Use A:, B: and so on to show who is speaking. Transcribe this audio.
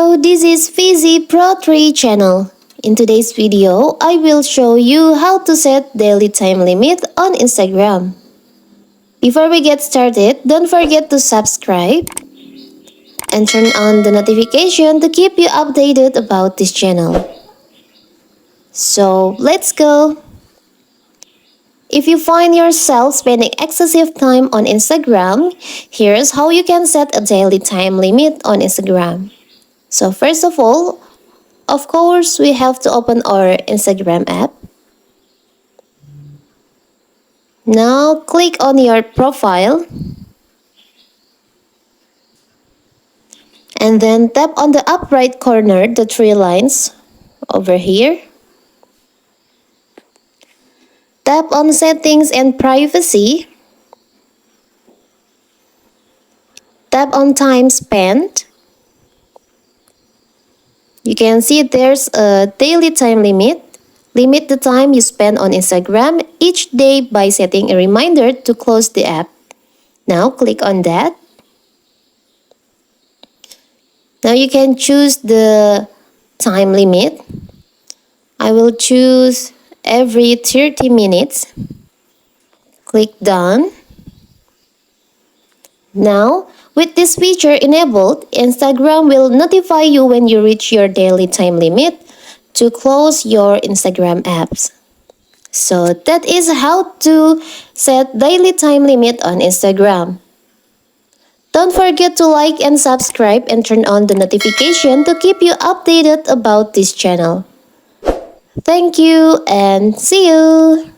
A: Hello, this is Fizzy Pro 3 channel. In today's video, I will show you how to set daily time limit on Instagram. Before we get started, don't forget to subscribe and turn on the notification to keep you updated about this channel. So, let's go! If you find yourself spending excessive time on Instagram, here's how you can set a daily time limit on Instagram. So first of all, of course, we have to open our Instagram app. Now click on your profile and then tap on the up right corner, the three lines over here. Tap on settings and privacy. Tap on time spent. You can see there's a daily time limit. Limit the time you spend on Instagram each day by setting a reminder to close the app. Now click on that. Now you can choose the time limit. I will choose every 30 minutes. Click done. Now, with this feature enabled, Instagram will notify you when you reach your daily time limit to close your Instagram apps. So that is how to set daily time limit on Instagram. Don't forget to like and subscribe and turn on the notification to keep you updated about this channel. Thank you and see you!